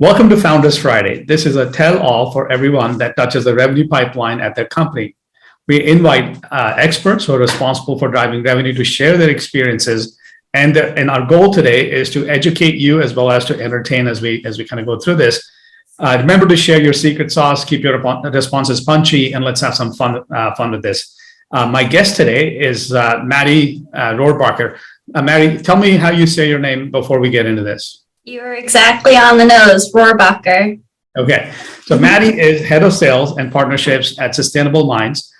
Welcome to Founders Friday. This is a tell-all for everyone that touches the revenue pipeline at their company. We invite experts who are responsible for driving revenue to share their experiences. And our goal today is to educate you as well as to entertain as we kind of go through this. Remember to share your secret sauce, keep your responses punchy, and let's have some fun with this. My guest today is Maddie Rohrbacher. Maddie, tell me how you say your name before we get into this. You're exactly on the nose, Rohrbacher. Okay, so Maddie is head of sales and partnerships at SustainableMinds.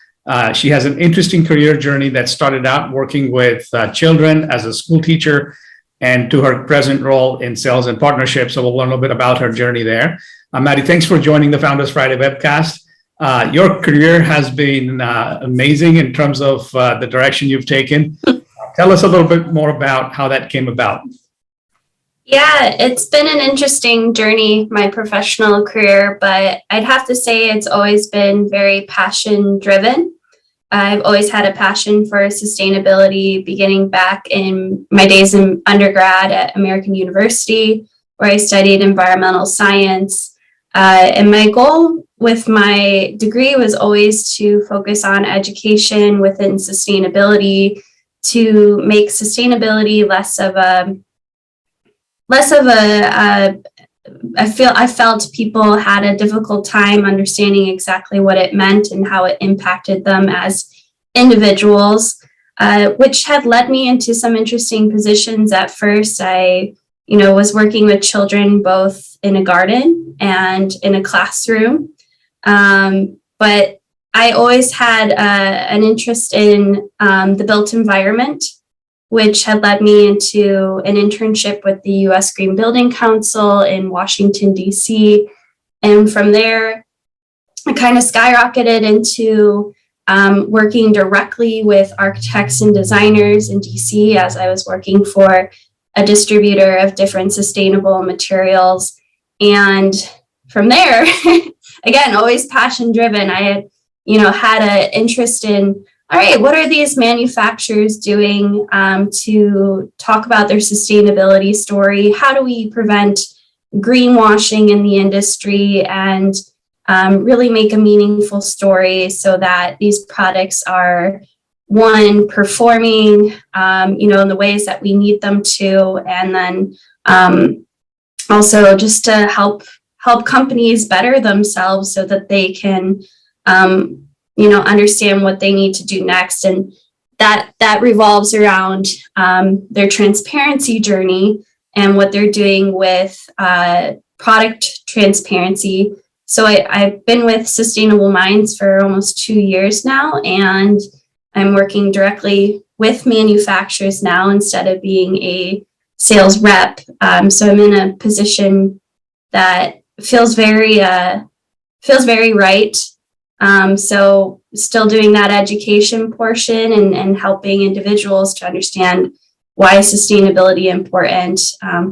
She has an interesting career journey that started out working with children as a school teacher and to her present role in sales and partnerships. So we'll learn a little bit about her journey there. Maddie, thanks for joining the Founders Friday webcast. Your career has been amazing in terms of the direction you've taken. Tell us a little bit more about how that came about. Yeah, it's been an interesting journey, my professional career, but I'd have to say it's always been very passion driven. I've always had a passion for sustainability, beginning back in my days in undergrad at American University, where I studied environmental science. And my goal with my degree was always to focus on education within sustainability, to make sustainability I felt people had a difficult time understanding exactly what it meant and how it impacted them as individuals, which had led me into some interesting positions. At first, I was working with children both in a garden and in a classroom. But I always had an interest in the built environment, which had led me into an internship with the U.S. Green Building Council in Washington, D.C. And from there, I kind of skyrocketed into working directly with architects and designers in D.C. as I was working for a distributor of different sustainable materials. And from there, again, always passion driven, I had an interest in, all right, what are these manufacturers doing to talk about their sustainability story? How do we prevent greenwashing in the industry and really make a meaningful story so that these products are, one, performing, in the ways that we need them to, and then also just to help companies better themselves so that they can understand what they need to do next. And that revolves around their transparency journey and what they're doing with product transparency. So I've been with SustainableMinds for almost 2 years now, and I'm working directly with manufacturers now instead of being a sales rep. So I'm in a position that feels very right. So still doing that education portion and helping individuals to understand why sustainability is important,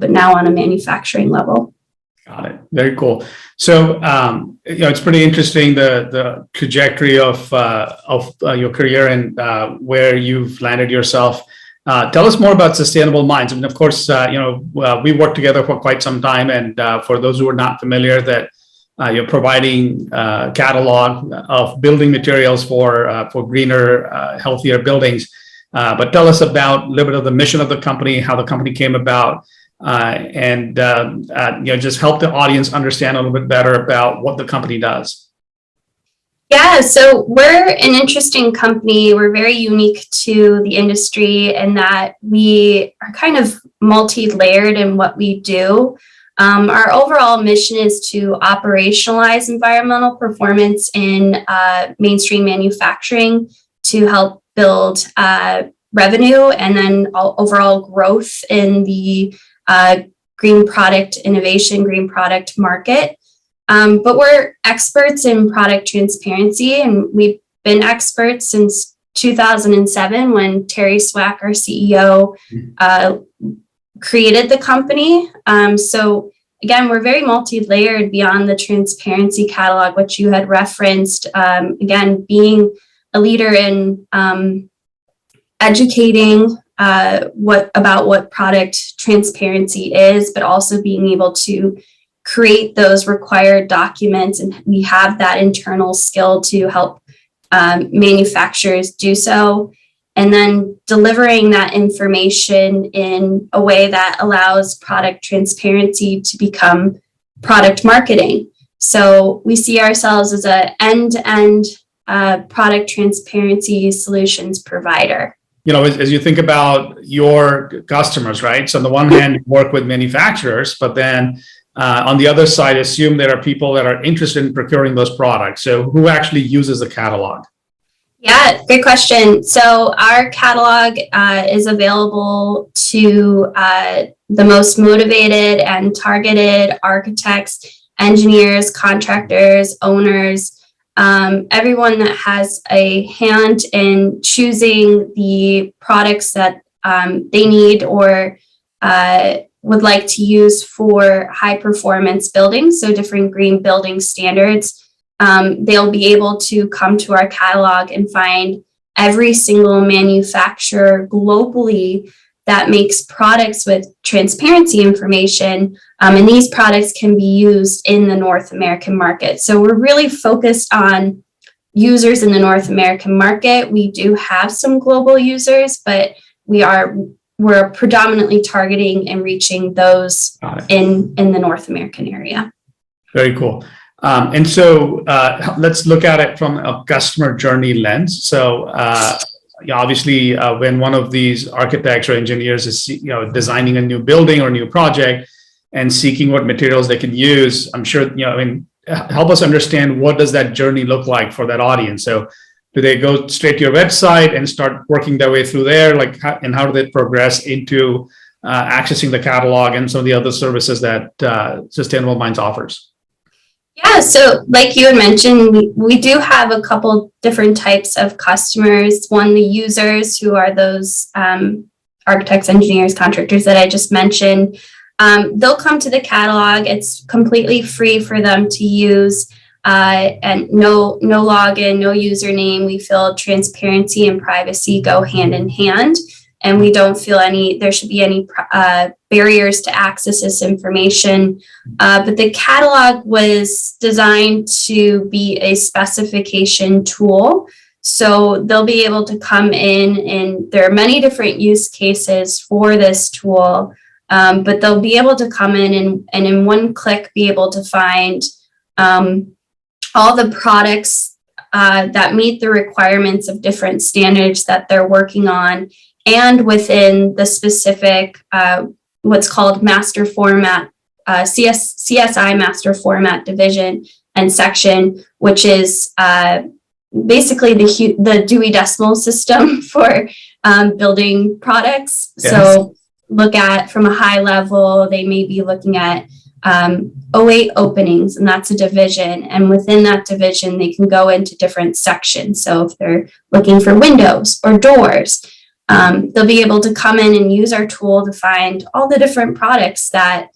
but now on a manufacturing level. Got it. Very cool. So, it's pretty interesting, the trajectory of your career and where you've landed yourself. Tell us more about SustainableMinds. I mean, of course, we worked together for quite some time. And for those who are not familiar, that you're providing a catalog of building materials for greener, healthier buildings. But tell us about a little bit of the mission of the company, how the company came about, and just help the audience understand a little bit better about what the company does. Yeah, so we're an interesting company. We're very unique to the industry in that we are kind of multi-layered in what we do. Our overall mission is to operationalize environmental performance in mainstream manufacturing to help build revenue and then overall growth in the green product innovation, green product market. But we're experts in product transparency, and we've been experts since 2007 when Terry Swack, our CEO, created the company. So again, we're very multi-layered beyond the transparency catalog, which you had referenced. Again, being a leader in educating what product transparency is, but also being able to create those required documents, and we have that internal skill to help manufacturers do so. And then delivering that information in a way that allows product transparency to become product marketing. So we see ourselves as an end-to-end product transparency solutions provider. As you think about your customers, right? So on the one hand, you work with manufacturers, but then on the other side, assume there are people that are interested in procuring those products. So who actually uses the catalog? Yeah, great question. So our catalog is available to the most motivated and targeted architects, engineers, contractors, owners, everyone that has a hand in choosing the products that they need or would like to use for high performance buildings, so different green building standards. They'll be able to come to our catalog and find every single manufacturer globally that makes products with transparency information. And these products can be used in the North American market. So we're really focused on users in the North American market. We do have some global users, but we're predominantly targeting and reaching those in the North American area. Very cool. And so let's look at it from a customer journey lens. So obviously, when one of these architects or engineers is designing a new building or new project and seeking what materials they can use, I'm sure help us understand, what does that journey look like for that audience? So do they go straight to your website and start working their way through there? And how do they progress into accessing the catalog and some of the other services that Sustainable Minds offers? Yeah, so like you had mentioned, we do have a couple different types of customers. One, the users, who are those architects, engineers, contractors that I just mentioned. They'll come to the catalog. It's completely free for them to use, and no login, no username. We feel transparency and privacy go hand in hand, and we don't feel there should be any barriers to access this information. But the catalog was designed to be a specification tool. So they'll be able to come in, and there are many different use cases for this tool, but they'll be able to come in and in one click be able to find all the products that meet the requirements of different standards that they're working on, and within the specific what's called master format, CSI master format division and section, which is basically the Dewey Decimal System for building products. Yes. So look at, from a high level, they may be looking at 08 openings, and that's a division. And within that division, they can go into different sections. So if they're looking for windows or doors, they'll be able to come in and use our tool to find all the different products that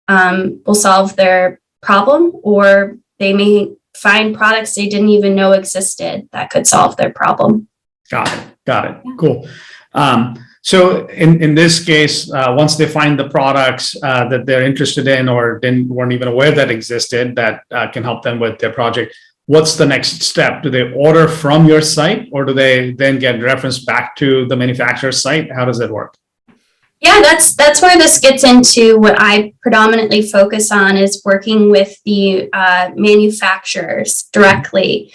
will solve their problem, or they may find products they didn't even know existed that could solve their problem. Got it. Yeah. Cool. So in this case, once they find the products that they're interested in or weren't even aware that existed, that can help them with their project, what's the next step? Do they order from your site, or do they then get referenced back to the manufacturer's site? How does that work? Yeah, that's where this gets into what I predominantly focus on, is working with the manufacturers directly.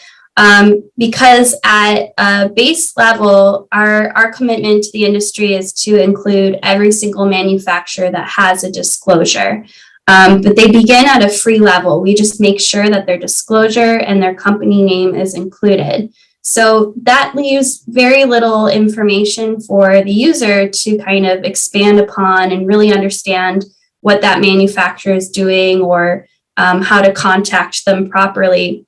Because at a base level, our commitment to the industry is to include every single manufacturer that has a disclosure. But they begin at a free level. We just make sure that their disclosure and their company name is included. So that leaves very little information for the user to kind of expand upon and really understand what that manufacturer is doing, or how to contact them properly.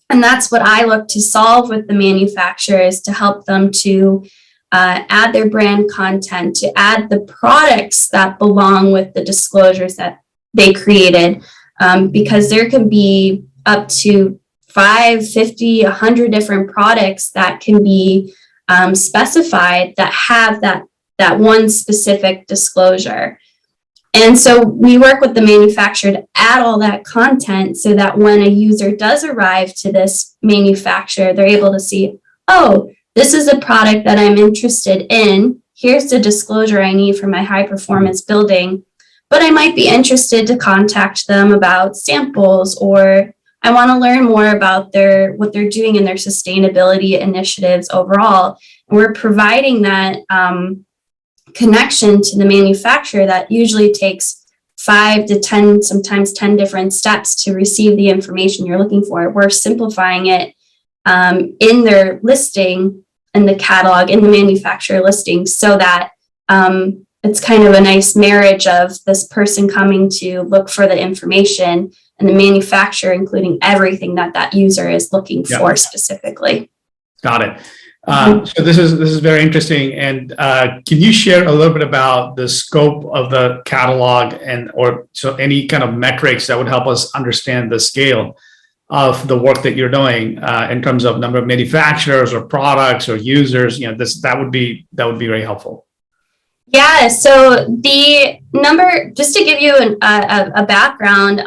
And that's what I look to solve with the manufacturers, to help them to add their brand content, to add the products that belong with the disclosures that they created, because there can be up to 5, 50, 100 different products that can be specified that have that one specific disclosure. And so we work with the manufacturer to add all that content so that when a user does arrive to this manufacturer, they're able to see, oh, this is a product that I'm interested in. Here's the disclosure I need for my high performance building. But I might be interested to contact them about samples, or I want to learn more about what they're doing in their sustainability initiatives overall. And we're providing that connection to the manufacturer that usually takes 5 to 10, sometimes 10 different steps to receive the information you're looking for. We're simplifying it in their listing, in the catalog, in the manufacturer listing, so that it's kind of a nice marriage of this person coming to look for the information and the manufacturer including everything that user is looking for specifically. Got it. So this is very interesting. And can you share a little bit about the scope of the catalog or any kind of metrics that would help us understand the scale of the work that you're doing in terms of number of manufacturers or products or users? That would be very helpful. Yeah, so the number, just to give you a background,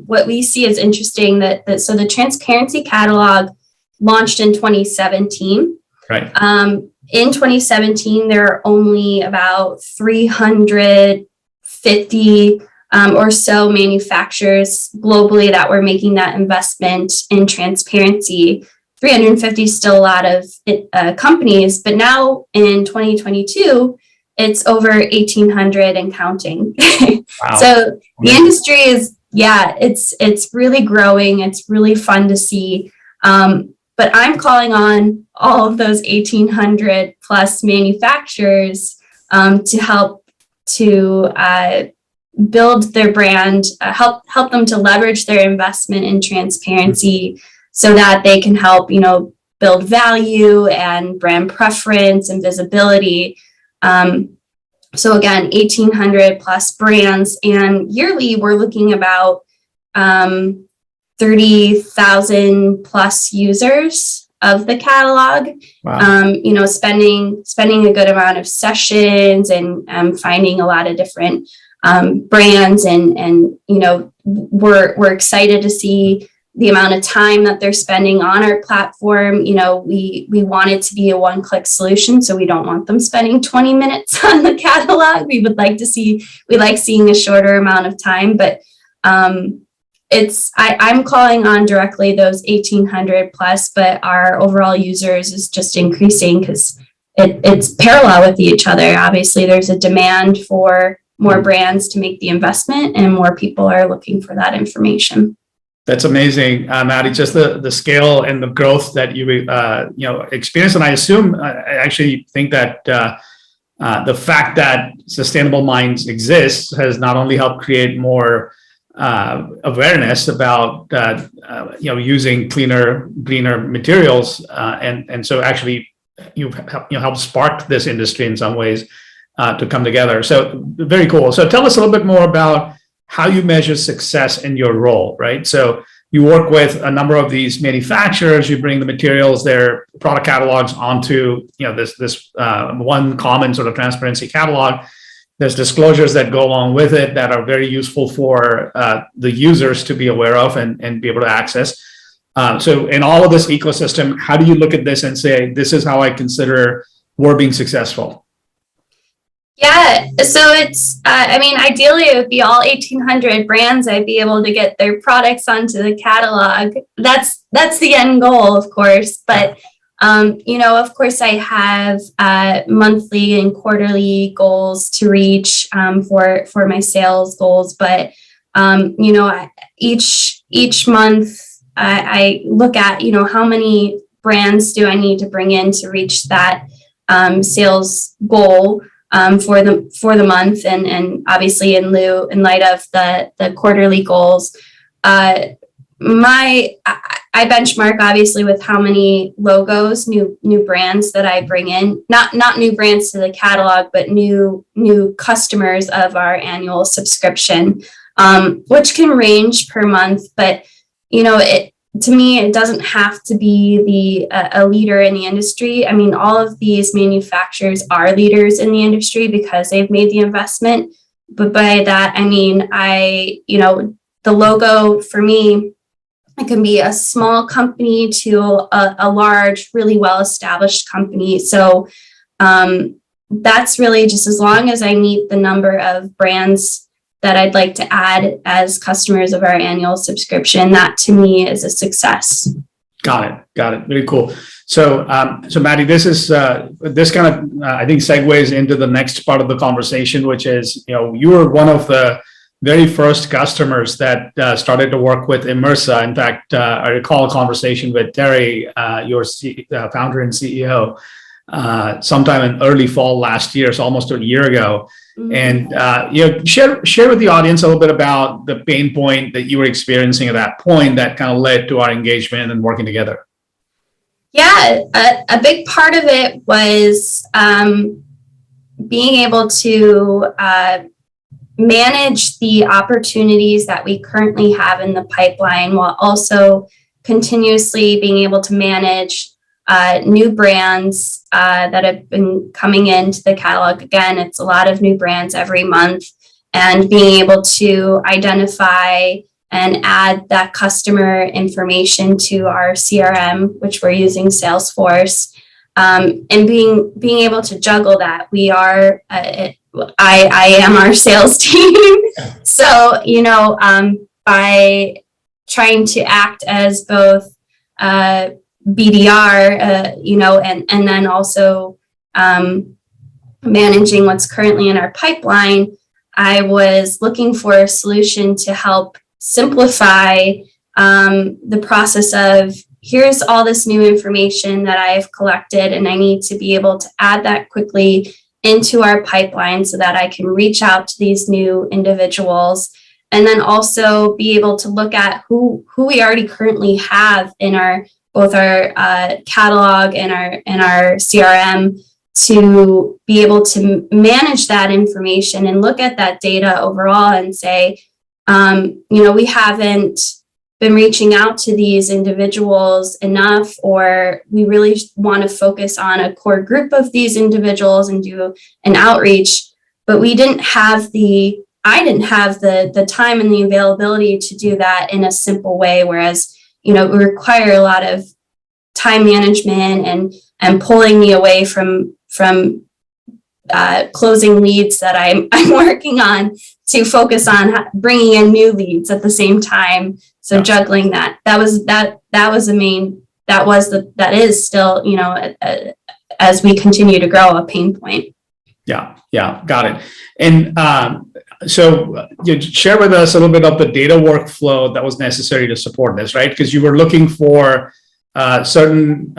what we see is interesting so the transparency catalog launched in 2017. Right. In 2017, there are only about 350 or so manufacturers globally that were making that investment in transparency. 350 is still a lot of companies, but now in 2022, it's over 1,800 and counting. Wow. So the industry is, it's really growing. It's really fun to see. But I'm calling on all of those 1,800 plus manufacturers to help to build their brand, help them to leverage their investment in transparency so that they can help, build value and brand preference and visibility. So again, 1,800 plus brands, and yearly we're looking about 30,000 plus users of the catalog. Wow. Spending a good amount of sessions and finding a lot of different brands, and we're excited to see the amount of time that they're spending on our platform. We want it to be a one-click solution, so we don't want them spending 20 minutes on the catalog. We like seeing a shorter amount of time, but I'm calling on directly those 1,800 plus, but our overall users is just increasing because it's parallel with each other. Obviously, there's a demand for more brands to make the investment, and more people are looking for that information. That's amazing, Maddie. Just the scale and the growth that you experience, and I actually think that the fact that SustainableMinds exists has not only helped create more awareness about using cleaner, greener materials, and so actually you've helped spark this industry in some ways to come together. So very cool. So tell us a little bit more about how you measure success in your role, right? So you work with a number of these manufacturers, you bring the materials, their product catalogs onto this one common sort of transparency catalog. There's disclosures that go along with it that are very useful for the users to be aware of and be able to access. So in all of this ecosystem, how do you look at this and say, this is how I consider we're being successful? Yeah, so it's, ideally it would be all 1,800 brands. I'd be able to get their products onto the catalog. That's the end goal, of course. But, of course, I have monthly and quarterly goals to reach for my sales goals. But, each month I look at, how many brands do I need to bring in to reach that sales goal for the month, and obviously in light of the quarterly goals. I benchmark obviously with how many logos, new brands that I bring in, not new brands to the catalog, but new customers of our annual subscription, which can range per month. But to me, it doesn't have to be a leader in the industry. I mean, all of these manufacturers are leaders in the industry because they've made the investment. but by that, I mean, the logo for me, it can be a small company to a large, really well-established company. So that's really just as long as I meet the number of brands that I'd like to add as customers of our annual subscription, that to me is a success. Got it. Very cool. So, Maddie, this kind of I think segues into the next part of the conversation, which is, you were one of the very first customers that started to work with Immersa. In fact, I recall a conversation with Terry, your founder and CEO, sometime in early fall last year, so almost a year ago. Mm-hmm. And share with the audience a little bit about the pain point that you were experiencing at that point that kind of led to our engagement and working together. Yeah, a big part of it was being able to manage the opportunities that we currently have in the pipeline, while also continuously being able to manage new brands that have been coming into the catalog. Again, it's a lot of new brands every month, and being able to identify and add that customer information to our CRM, which we're using Salesforce, and being able to juggle that. I am our sales team. So, by trying to act as both BDR, and then also managing what's currently in our pipeline, I was looking for a solution to help simplify the process of, here's all this new information that I have collected, and I need to be able to add that quickly into our pipeline so that I can reach out to these new individuals, and then also be able to look at who we already currently have in both our catalog and our CRM, to be able to manage that information and look at that data overall and say, we haven't been reaching out to these individuals enough, or we really want to focus on a core group of these individuals and do an outreach, but I didn't have the time and the availability to do that in a simple way. Whereas, we require a lot of time management and pulling me away from closing leads that I'm working on, to focus on bringing in new leads at the same time. So yeah. Juggling that is still, as we continue to grow, a pain point. Yeah, got it. And so you share with us a little bit of the data workflow that was necessary to support this, right? Because you were looking for certain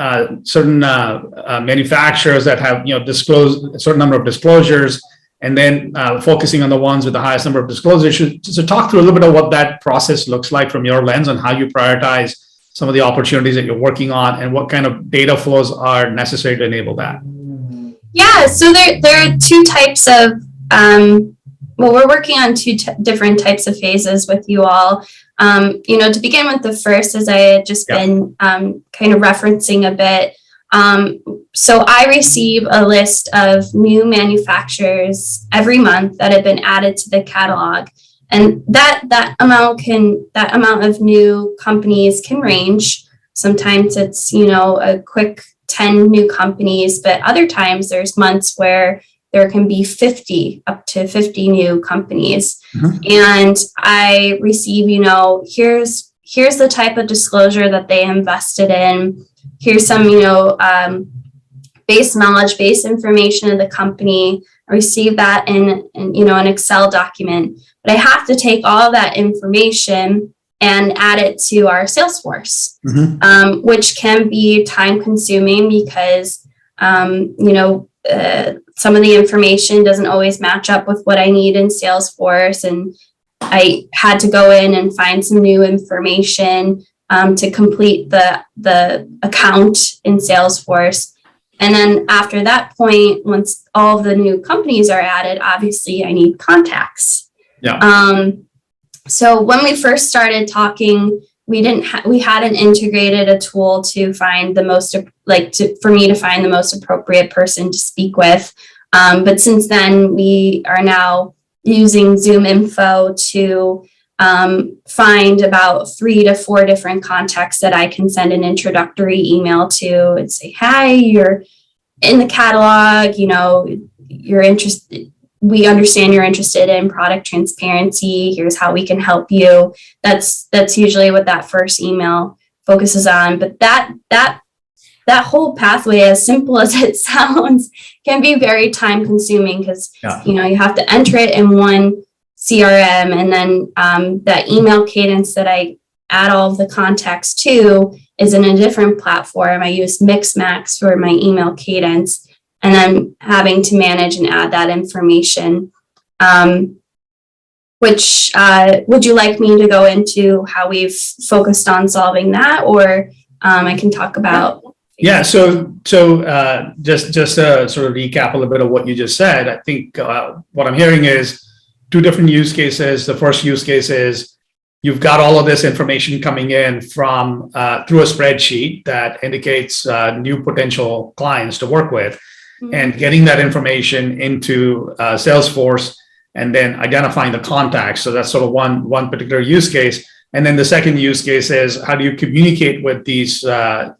manufacturers that have disclosed a certain number of disclosures, and then focusing on the ones with the highest number of disclosures. So talk through a little bit of what that process looks like from your lens, on how you prioritize some of the opportunities that you're working on, and what kind of data flows are necessary to enable that. Yeah, so there are two types of, we're working on two different types of phases with you all. To begin with, the first, as I had just been kind of referencing a bit. So I receive a list of new manufacturers every month that have been added to the catalog, and that amount of new companies can range. Sometimes it's a quick 10 new companies, but other times there's months where there can be up to 50 new companies. Mm-hmm. And I receive, here's the type of disclosure that they invested in. Here's some, base knowledge, base information of the company. I receive that in an Excel document, but I have to take all that information and add it to our Salesforce, mm-hmm. Which can be time consuming because, some of the information doesn't always match up with what I need in Salesforce. And I had to go in and find some new information to complete the account in Salesforce. And then after that point, once all the new companies are added, obviously I need contacts. Yeah. So when we first started talking, we hadn't integrated a tool to find for me to find the most appropriate person to speak with. But since then, we are now using Zoom info to find about 3 to 4 different contacts that I can send an introductory email to and say, hi, you're in the catalog, you're interested. We understand you're interested in product transparency. Here's how we can help you. That's usually what that first email focuses on. But that whole pathway, as simple as it sounds, can be very time consuming because you have to enter it in one CRM, and then that email cadence that I add all of the contacts to is in a different platform. I use Mixmax for my email cadence, and then having to manage and add that information. Which would you like me to go into how we've focused on solving that, or I can talk about? Yeah. So just to sort of recap a little bit of what you just said, I think what I'm hearing is 2 different use cases. The first use case is you've got all of this information coming in from through a spreadsheet that indicates new potential clients to work with, and getting that information into Salesforce and then identifying the contacts. So that's sort of one particular use case. And then the second use case is how do you communicate with these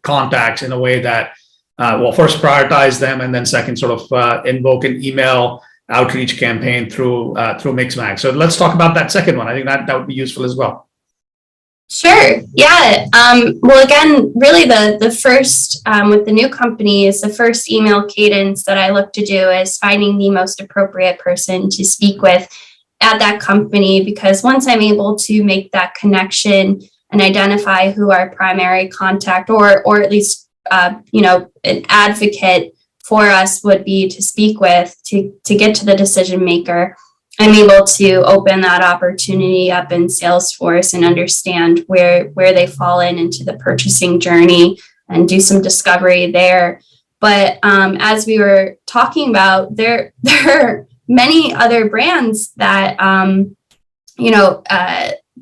contacts in a way that, first prioritize them, and then second sort of invoke an email outreach campaign through Mixmax. So let's talk about that second one. I think that would be useful as well. Sure. Yeah. Well, again, really the first with the new company is the first email cadence that I look to do is finding the most appropriate person to speak with at that company, because once I'm able to make that connection and identify who our primary contact or at least an advocate for us would be to speak with to get to the decision maker, I'm able to open that opportunity up in Salesforce and understand where they fall into the purchasing journey and do some discovery there. But as we were talking about, there are many other brands that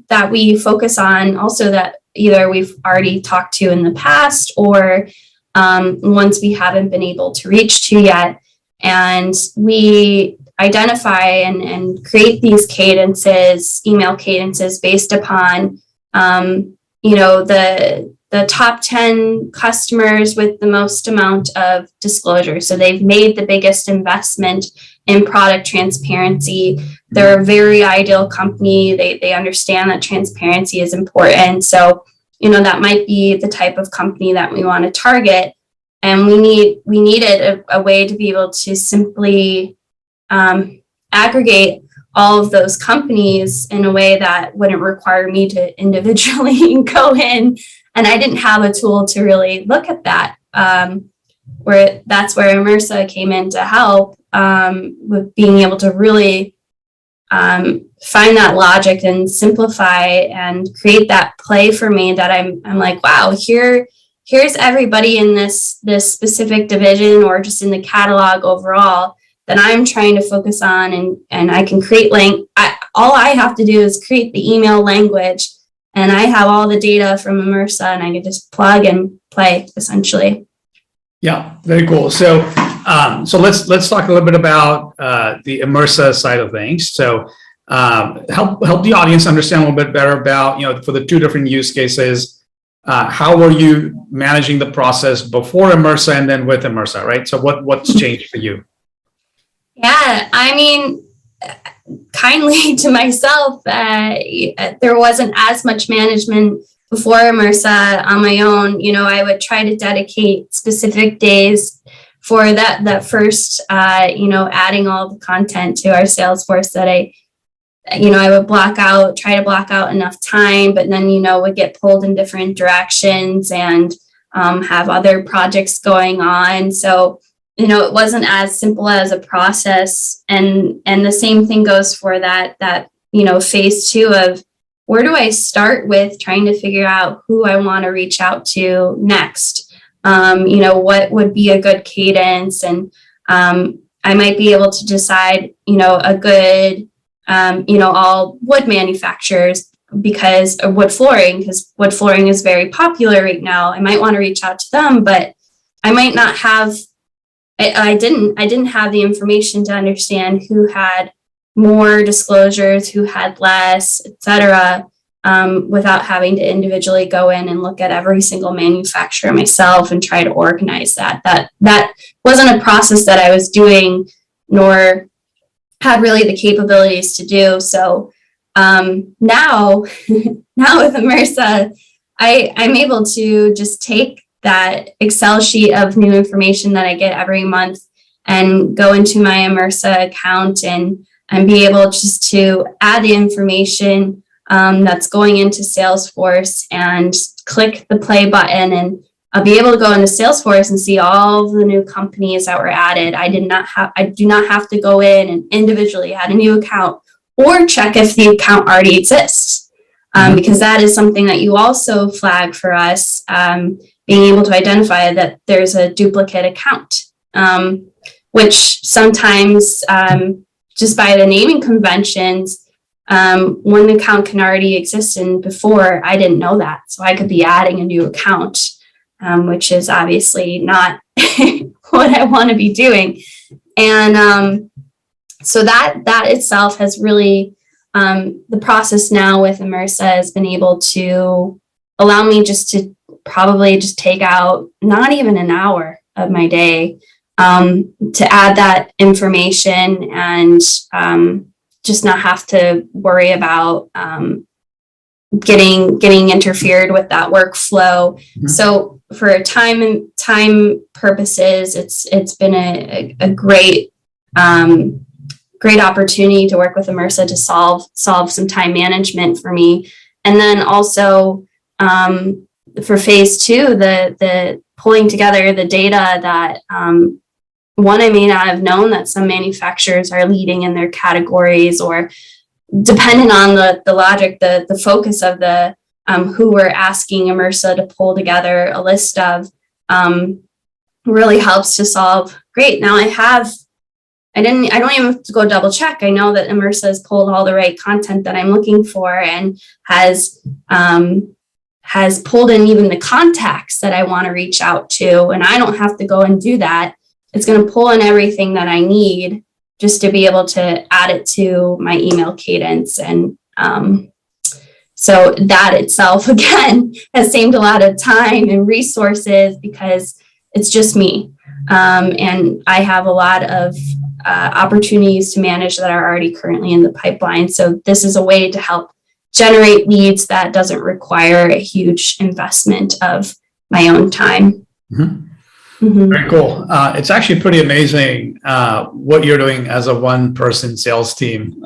that we focus on also, that either we've already talked to in the past or ones we haven't been able to reach to yet. And we identify and create these cadences, email cadences, based upon the top 10 customers with the most amount of disclosure. So they've made the biggest investment in product transparency. They're a very ideal company. They understand that transparency is important. So, that might be the type of company that we want to target. And we needed a way to be able to simply aggregate all of those companies in a way that wouldn't require me to individually go in. And I didn't have a tool to really look at that, that's where Immersa came in to help with being able to really find that logic and simplify and create that play for me that I'm like, wow, here's everybody in this specific division or just in the catalog overall that I'm trying to focus on, and I can create all I have to do is create the email language, and I have all the data from Immersa, and I can just plug and play essentially. Yeah, very cool. So let's talk a little bit about the Immersa side of things. So help the audience understand a little bit better about, for the 2 different use cases, how were you managing the process before Immersa and then with Immersa, right? So what's changed for you? Yeah, I mean, kindly to myself, there wasn't as much management before Immersa on my own. I would try to dedicate specific days for that first, adding all the content to our Salesforce that I would try to block out enough time, but then, would get pulled in different directions and have other projects going on. So, it wasn't as simple as a process. And the same thing goes for that phase 2 of where do I start with trying to figure out who I want to reach out to next? What would be a good cadence? And I might be able to decide, a good, all wood manufacturers because wood flooring is very popular right now. I might want to reach out to them, but I might not have, I didn't have the information to understand who had more disclosures, who had less, etc., without having to individually go in and look at every single manufacturer myself and try to organize that. That wasn't a process that I was doing, nor had really the capabilities to do. So now with Immersa, I'm able to just take that Excel sheet of new information that I get every month and go into my Immersa account and be able just to add the information that's going into Salesforce and click the play button, and I'll be able to go into Salesforce and see all of the new companies that were added. I do not have to go in and individually add a new account or check if the account already exists, because that is something that you also flag for us, being able to identify that there's a duplicate account, which sometimes just by the naming conventions, one account can already exist, and before I didn't know that. So I could be adding a new account, which is obviously not what I want to be doing. And so that itself has really, the process now with Immersa has been able to allow me just to probably just take out not even an hour of my day to add that information and just not have to worry about getting interfered with that workflow. Mm-hmm. So for time purposes, it's been a great opportunity to work with Immersa to solve some time management for me. And then also for phase 2, the pulling together the data that one, I may not have known that some manufacturers are leading in their categories, or depending on the logic, the focus of the who we're asking Immersa to pull together a list of, really helps to solve. Great. Now I don't even have to go double check. I know that Immersa has pulled all the right content that I'm looking for and has pulled in even the contacts that I want to reach out to. And I don't have to go and do that. It's going to pull in everything that I need just to be able to add it to my email cadence. And so that itself, again, has saved a lot of time and resources because it's just me. And I have a lot of opportunities to manage that are already currently in the pipeline. So this is a way to help generate leads that doesn't require a huge investment of my own time. Mm-hmm. Mm-hmm. Very cool. It's actually pretty amazing what you're doing as a one-person sales team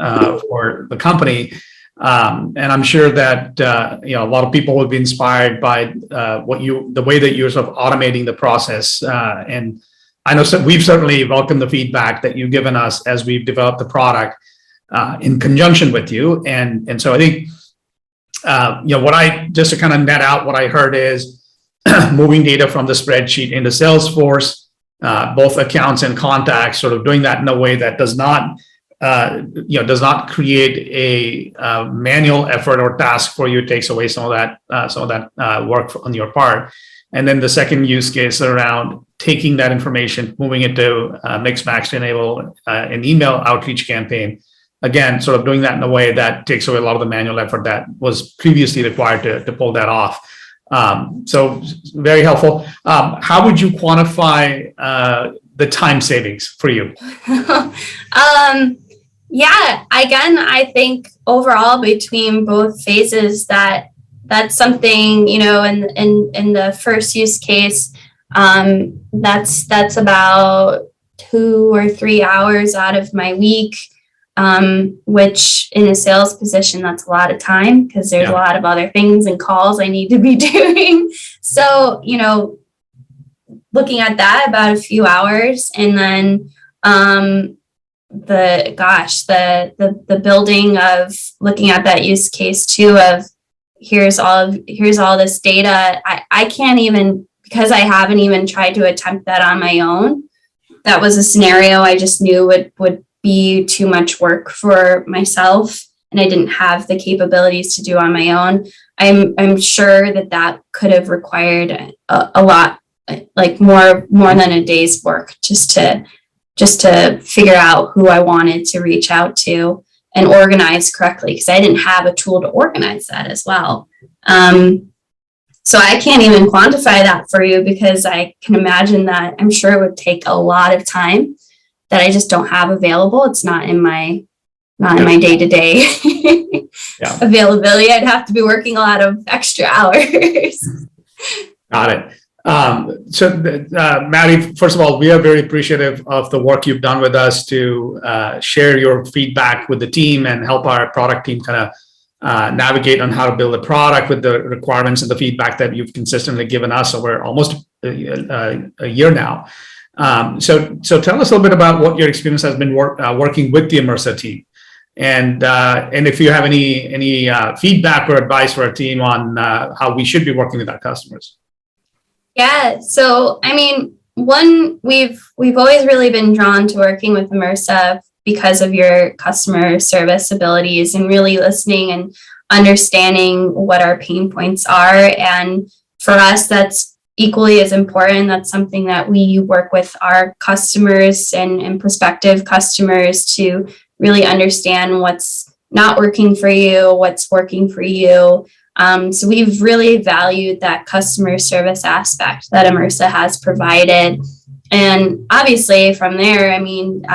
for the company, and I'm sure that a lot of people will be inspired by the way that you're sort of automating the process. And I know we've certainly welcomed the feedback that you've given us as we've developed the product in conjunction with you. And so I think what I just to kind of net out what I heard is moving data from the spreadsheet into Salesforce, both accounts and contacts, sort of doing that in a way that does not create a manual effort or task for you. It takes away some of that work on your part. And then the second use case around taking that information, moving it to Mixmax to enable an email outreach campaign. Again, sort of doing that in a way that takes away a lot of the manual effort that was previously required to pull that off. So very helpful. How would you quantify the time savings for you? Yeah, again, I think overall between both phases that's something, in the first use case, that's about 2 or 3 hours out of my week. Which in a sales position, that's a lot of time because there's a lot of other things and calls I need to be doing. So, looking at that, about a few hours, and then the building of looking at that use case too of here's all this data. I can't even, because I haven't even tried to attempt that on my own. That was a scenario I just knew would be too much work for myself, and I didn't have the capabilities to do on my own. I'm sure that could have required a lot, like more than a day's work just to just to figure out who I wanted to reach out to and organize correctly, because I didn't have a tool to organize that as well. So I can't even quantify that for you, because I can imagine that I'm sure it would take a lot of time that I just don't have available. It's not in my day-to-day availability. I'd have to be working a lot of extra hours. Got it. Maddie, first of all, we are very appreciative of the work you've done with us to share your feedback with the team and help our product team kind of navigate on how to build a product with the requirements and the feedback that you've consistently given us over almost a year now. So tell us a little bit about what your experience has been working with the Immersa team, and if you have any feedback or advice for our team on how we should be working with our customers. Yeah. So, I mean, we've always really been drawn to working with Immersa because of your customer service abilities and really listening and understanding what our pain points are. And for us, that's equally as important. That's something that we work with our customers and prospective customers to really understand what's not working for you, what's working for you. So we've really valued that customer service aspect that Immersa has provided. And obviously from there, I mean,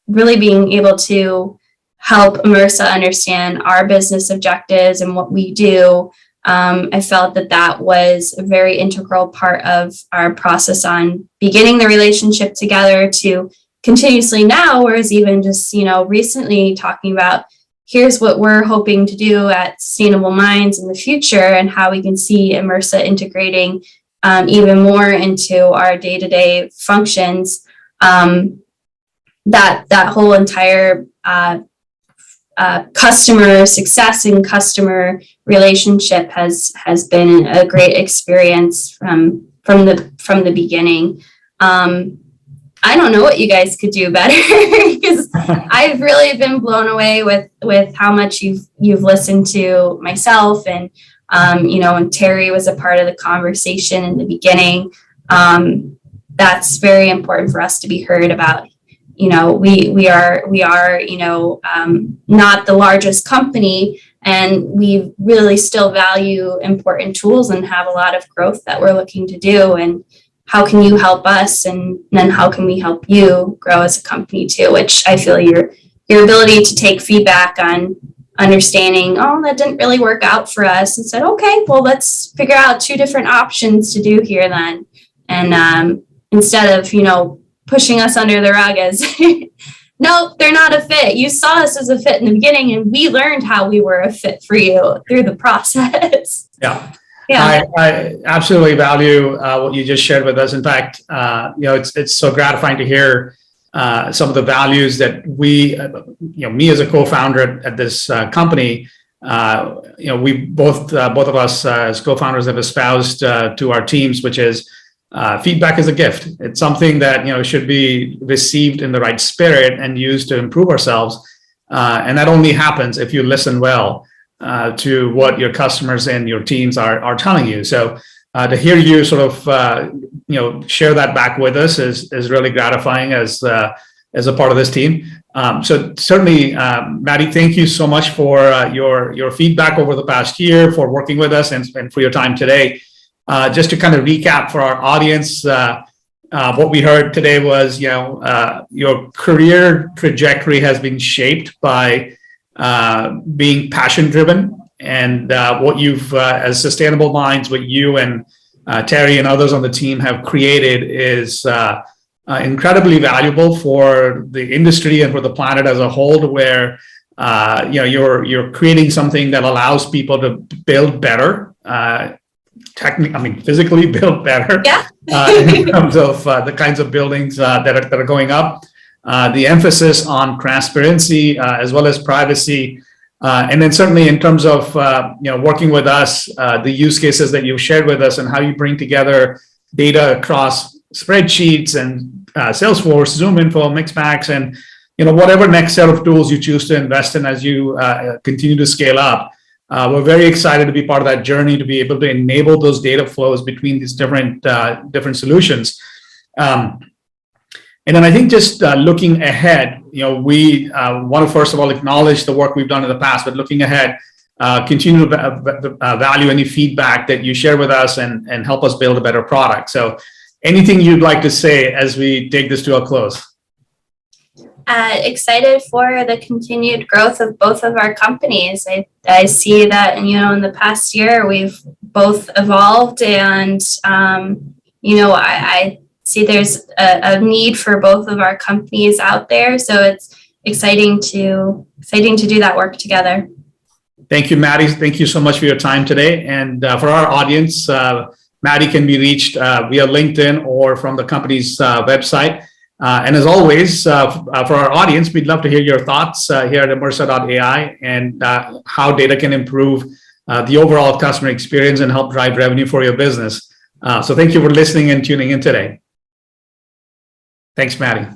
really being able to help Immersa understand our business objectives and what we do, I felt that was a very integral part of our process on beginning the relationship together to continuously now, whereas even just, recently talking about here's what we're hoping to do at SustainableMinds in the future and how we can see Immersa integrating even more into our day-to-day functions. That whole entire customer success and customer relationship has been a great experience from the beginning. I don't know what you guys could do better, because I've really been blown away with how much you've listened to myself, and when Terry was a part of the conversation in the beginning, that's very important for us to be heard about. We are not the largest company, and we really still value important tools and have a lot of growth that we're looking to do. And how can you help us, and then how can we help you grow as a company too? Which I feel your ability to take feedback on understanding, oh, that didn't really work out for us, and said, okay, well, let's figure out 2 different options to do here then. And instead of, pushing us under the rug as, nope, they're not a fit. You saw us as a fit in the beginning, and we learned how we were a fit for you through the process. Yeah. Yeah. I absolutely value what you just shared with us. In fact, it's so gratifying to hear some of the values that we, me as a co-founder at this company, we both of us as co-founders have espoused to our teams, which is feedback is a gift. It's something that should be received in the right spirit and used to improve ourselves. And that only happens if you listen well to what your customers and your teams are telling you. So to hear you sort of share that back with us is really gratifying as a part of this team. So certainly, Maddie, thank you so much for your feedback over the past year, for working with us, and for your time today. Just to kind of recap for our audience, what we heard today was your career trajectory has been shaped by being passion driven, and what you've as SustainableMinds, what you and Terry and others on the team have created is incredibly valuable for the industry and for the planet as a whole, to where you're creating something that allows people to build better, physically build better. Yeah. In terms of the kinds of buildings that are going up. The emphasis on transparency as well as privacy, and then certainly in terms of working with us, the use cases that you've shared with us and how you bring together data across spreadsheets and Salesforce, ZoomInfo, Mixmax, and whatever next set of tools you choose to invest in as you continue to scale up. We're very excited to be part of that journey, to be able to enable those data flows between these different solutions. And then I think just looking ahead, we want to first of all acknowledge the work we've done in the past, but looking ahead, continue to value any feedback that you share with us and help us build a better product. So anything you'd like to say as we take this to a close? Excited for the continued growth of both of our companies. I see that, in the past year, we've both evolved and, I see there's a need for both of our companies out there. So it's exciting to do that work together. Thank you, Maddie. Thank you so much for your time today. And for our audience, Maddie can be reached via LinkedIn or from the company's website. And as always, for our audience, we'd love to hear your thoughts here at Immersa.ai and how data can improve the overall customer experience and help drive revenue for your business. So thank you for listening and tuning in today. Thanks, Maddie.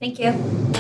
Thank you.